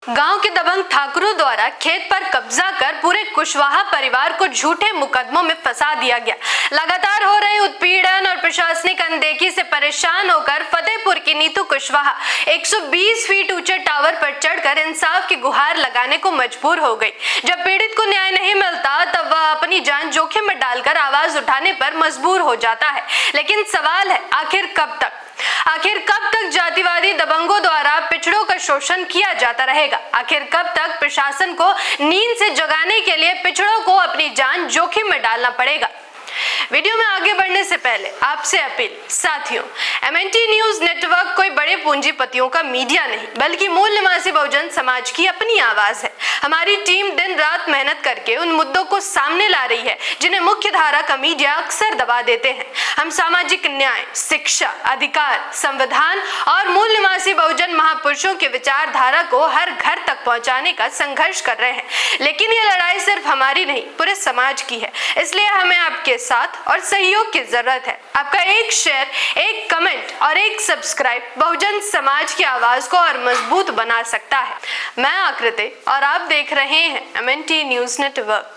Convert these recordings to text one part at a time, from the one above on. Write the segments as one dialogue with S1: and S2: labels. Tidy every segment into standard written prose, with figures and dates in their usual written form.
S1: गांव के दबंग ठाकुरों द्वारा खेत पर कब्जा कर पूरे कुशवाहा परिवार को झूठे मुकदमों में फंसा दिया गया। लगातार हो रहे उत्पीड़न और प्रशासनिक अनदेखी से परेशान होकर फतेहपुर की नीतू कुशवाहा 120 फीट ऊंचे टावर पर चढ़कर इंसाफ की गुहार लगाने को मजबूर हो गई। जब पीड़ित को न्याय नहीं मिलता तब वह अपनी जान जोखिम में डालकर आवाज उठाने पर मजबूर हो जाता है। लेकिन सवाल है, आखिर कब तक जातिवादी दबंगों द्वारा पिछड़ों का शोषण किया जाता रहेगा? आखिर कब तक प्रशासन को नींद से जगाने के लिए पिछड़ों को अपनी जान जोखिम में डालना पड़ेगा? वीडियो में आगे बढ़ने से पहले आपसे अपील, साथियों, एमएनटी न्यूज नेटवर्क कोई बड़े पूंजीपतियों का मीडिया नहीं बल्कि मूल निवासी बहुजन समाज की अपनी आवाज है। हमारी टीम दिन रात मेहनत करके उन मुद्दों को सामने ला रही है जिन्हें मुख्य धारा का मीडिया अक्सर दबा देते हैं। हम सामाजिक न्याय, शिक्षा, अधिकार, संविधान और मूल निवासी बहुजन महापुरुषों की विचारधारा को हर घर तक पहुंचाने का संघर्ष कर रहे हैं। लेकिन ये लड़ाई सिर्फ हमारी नहीं, पूरे समाज की है। इसलिए हमें आपके साथ और सहयोग की जरूरत है। आपका एक शेयर, एक कमेंट और एक सब्सक्राइब बहुजन समाज की आवाज को और मजबूत बना सकता है। मैं आकृति और आप देख रहे हैं एमएनटी न्यूज नेटवर्क।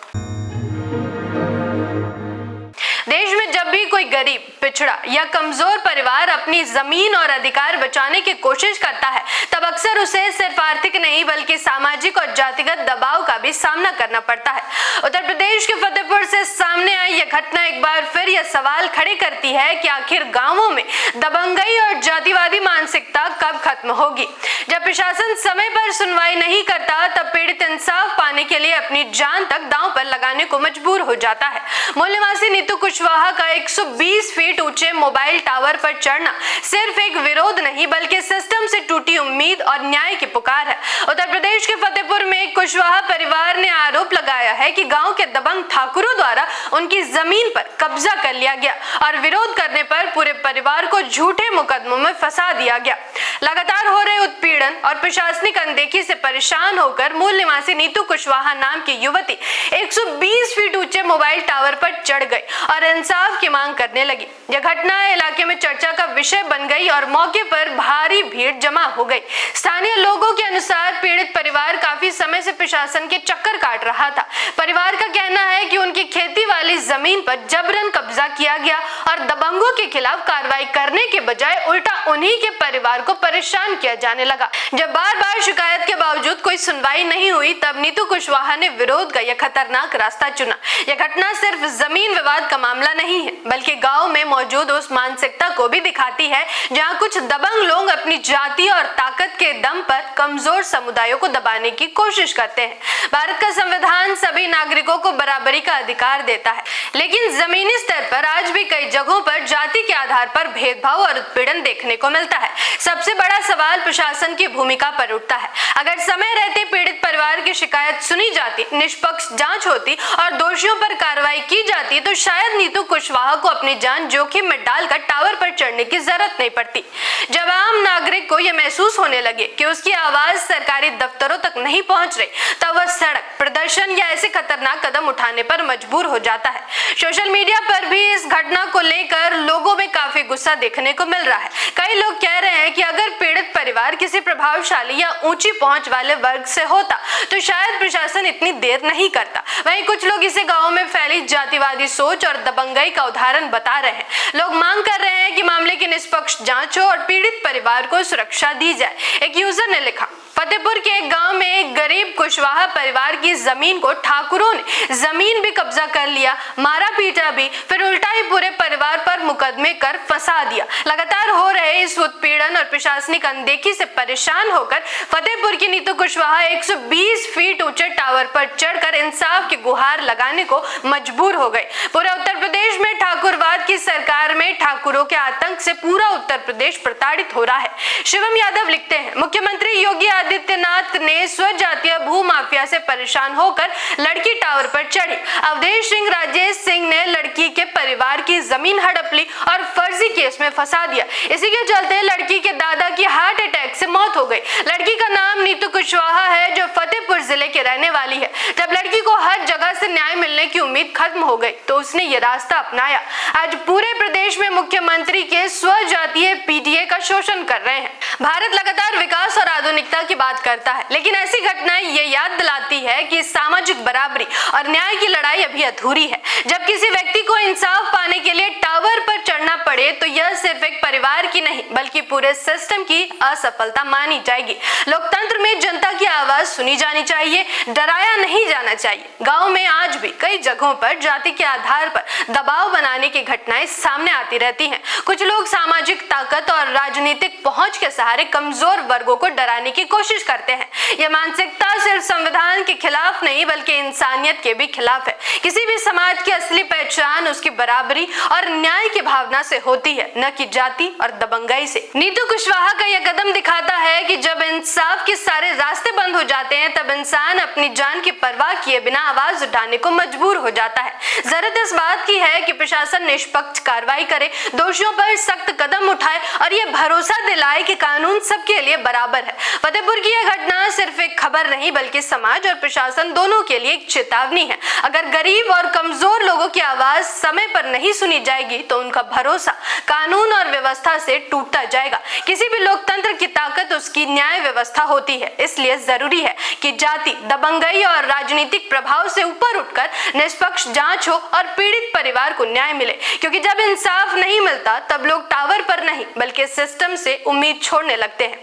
S1: देश में जब भी कोई गरीब, पिछड़ा या कमजोर परिवार अपनी जमीन और अधिकार बचाने की कोशिश करता है तब अक्सर उसे सिर्फ आर्थिक नहीं बल्कि सामाजिक और जातिगत दबाव का भी सामना करना पड़ता है। उत्तर प्रदेश के फतेहपुर से सामने आई यह घटना एक बार फिर यह सवाल खड़े करती है कि आखिर गांवों में दबंगई और जातिवादी मानसिकता कब खत्म होगी? जब प्रशासन समय पर सुनवाई नहीं करता तब पीड़ित इंसाफ पाने के लिए अपनी जान तक दांव पर लगाने को मजबूर हो जाता है। मूल निवासी नीतू कुशवाहा का 120 फीट ऊंचे मोबाइल टावर पर चढ़ना सिर्फ एक विरोध नहीं बल्कि सिस्टम से टूटी उम्मीद और न्याय की पुकार है। उत्तर प्रदेश के फतेहपुर में एक कुशवाहा परिवार ने आरोप लगाया है कि गांव के दबंग ठाकुरों द्वारा उनकी जमीन पर कब्जा कर लिया गया और विरोध करने पर पूरे परिवार को झूठे मुकदमों में फंसा दिया गया। लगातार हो रहे उत्पीड़न और प्रशासनिक अनदेखी से परेशान होकर मूल निवासी नीतू कुशवाहा नाम की युवती 120 फीट ऊंचे मोबाइल टावर पर चढ़ गई और इंसाफ की मांग करने लगी। यह घटना इलाके में चर्चा का विषय बन गई और मौके पर भारी भीड़ जमा हो गई। स्थानीय लोगों के अनुसार पीड़ित परिवार काफी समय से प्रशासन के चक्कर काट रहा था। परिवार का कहना है कि उनकी खेती वाली जमीन पर जबरन कब्जा किया गया और दबंगों के खिलाफ कार्रवाई करने के बजाय उल्टा उन्हीं के परिवार को परेशान किया जाने लगा। जब बार बार शिकायत के बावजूद कोई सुनवाई नहीं हुई तब नीतू कुशवाहा ने विरोध का यह खतरनाक रास्ता चुना। यह घटना सिर्फ जमीन विवाद का मामला नहीं है बल्कि गांव में मौजूद उस मानसिकता को भी दिखाती है जहां कुछ दबंग लोग अपनी जाति और ताकत के दम पर कमजोर समुदायों को दबाने की कोशिश करते हैं। भारत का संविधान सभी नागरिकों को बराबरी का अधिकार देता है, लेकिन जमीनी स्तर पर आज भी कई जगहों पर जाति के आधार पर भेदभाव और उत्पीड़न देखने को मिलता है। सबसे बड़ा सवाल प्रशासन की भूमिका पर उठता है। अगर समय रहते पीड़ित परिवार की शिकायत सुनी जाती, निष्पक्ष जांच होती और दोषियों पर कार्रवाई की जाती तो शायद नीतू कुशवाहा को अपनी जान जोखिम में डालकर टावर पर चढ़ने की जरूरत नहीं पड़ती। जब आम नागरिक को यह महसूस होने लगे कि उसकी आवाज सरकारी दफ्तरों तक नहीं पहुंच रही तब वह सड़क, प्रदर्शन या ऐसे खतरनाक कदम उठाने पर मजबूर हो जाता है। सोशल मीडिया पर भी इस घटना को लेकर लोगों में काफी गुस्सा देखने को मिल रहा है। कई लोग कह रहे हैं कि अगर पीड़ित परिवार किसी प्रभावशाली या ऊंची पहुंच वाले वर्ग से होता तो शायद प्रशासन इतनी देर नहीं करता। वहीं कुछ लोग इसे गाँव में फैली जातिवादी सोच और दबंगई का उदाहरण बता रहे हैं। लोग मांग कर रहे हैं कि मामले की निष्पक्ष जांच हो और पीड़ित परिवार को सुरक्षा दी जाए। एक यूजर ने लिखा, फतेहपुर के एक गांव में एक गरीब कुशवाहा परिवार की जमीन को ठाकुरों ने जमीन भी कब्जा कर लिया, मारा पीटा भी, फिर उल्टा ही पूरे परिवार पर मुकदमे कर फंसा दिया। लगातार हो रहे इस उत्पीड़न और प्रशासनिक अनदेखी से परेशान होकर फतेहपुर की नीतू कुशवाहा 120 फीट ऊंचे टावर पर चढ़कर इंसाफ की गुहार लगाने को मजबूर हो गई। पूरे उत्तर प्रदेश में ठाकुरवाद की सरकार में ठाकुरों के आतंक से पूरा उत्तर प्रदेश प्रताड़ित हो रहा है। शिवम यादव लिखते हैं, मुख्यमंत्री योगी आदित्यनाथ ने स्वजातीय भू माफिया से परेशान होकर लड़की टावर पर चढ़ी। अवधेश सिंह, राजेश सिंह ने लड़की के परिवार की जमीन हड़प ली और फर्जी केस में फंसा दिया। इसी के चलते लड़की के दादा की हार्ट अटैक से मौत हो गई। लड़की का नाम नीतू कुशवाहा है जो फतेहपुर जिले के रहने वाली है। जब लड़की को हर जगह से न्याय मिलने की उम्मीद खत्म हो गई तो उसने ये रास्ता अपनाया। आज पूरे प्रदेश में मुख्यमंत्री के स्वजातीय पीडीए का शोषण कर रहे हैं। भारत लगातार विकास और आधुनिकता की बात करता है, लेकिन ऐसी घटनाएं ये याद दिलाती है कि सामाजिक बराबरी और न्याय की लड़ाई अभी अधूरी है। जब किसी व्यक्ति को इंसाफ पाने के लिए टावर पर चढ़ना पड़े तो यह सिर्फ एक परिवार की नहीं बल्कि पूरे सिस्टम की असफलता मानी जाएगी। लोकतंत्र में जनता की आवाज सुनी जानी चाहिए, डराया नहीं जाना चाहिए। गांव में आज भी कई जगहों पर जाति के आधार पर दबाव बनाने की घटनाएं सामने आती रहती हैं। कुछ लोग सामाजिक ताकत और राजनीतिक पहुंच के सहारे कमजोर वर्गों को डराने की कोशिश करते हैं। यह मानसिकता सिर्फ संविधान के खिलाफ नहीं बल्कि इंसानियत के भी खिलाफ है। किसी भी समाज की असली पहचान उसकी बराबरी और न्याय की भावना से होती है, न कि जाति और दबंगाई से। नीतू कुशवाहा का यह कदम दिखाता है कि जब इंसाफ के सारे रास्ते बंद हो जाते हैं तब इंसान अपनी जान की परवाह किए बिना आवाज उठाने को मजबूर हो जाता है। जरूरत इस बात की है कि प्रशासन निष्पक्ष कार्रवाई करे, दोषियों पर सख्त कदम उठाए और ये भरोसा दिलाए कि कानून सबके लिए बराबर है। फतेहपुर की यह घटना सिर्फ एक खबर नहीं बल्कि समाज और प्रशासन दोनों के लिए एक चेतावनी है। अगर गरीब और कमजोर लोगों की आवाज समय पर नहीं सुनी जाएगी तो उनका भरोसा कानून और व्यवस्था से टूटता जाएगा। किसी भी लोकतंत्र की ताकत उसकी न्याय व्यवस्था होती है, इसलिए जरूरी है कि जाति, दबंगई और राजनीतिक प्रभाव से ऊपर उठकर निष्पक्ष जांच हो और पीड़ित परिवार को न्याय मिले, क्योंकि जब इंसाफ नहीं मिलता तब लोग टावर पर नहीं बल्कि सिस्टम से उम्मीद छोड़ने लगते हैं।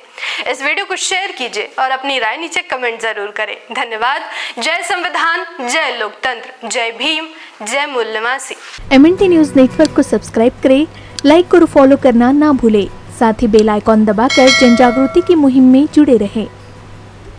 S1: इस वीडियो को शेयर कीजिए और अपनी राय नीचे कमेंट जरूर करें। धन्यवाद। जय संविधान, जय लोकतंत्र, जय भीम, जय मूल्यवासी।
S2: MNT न्यूज नेटवर्क को सब्सक्राइब करें, लाइक और फॉलो करना ना भूलें। साथ ही बेल आइकॉन दबाकर जन जागृति की मुहिम में जुड़े रहें।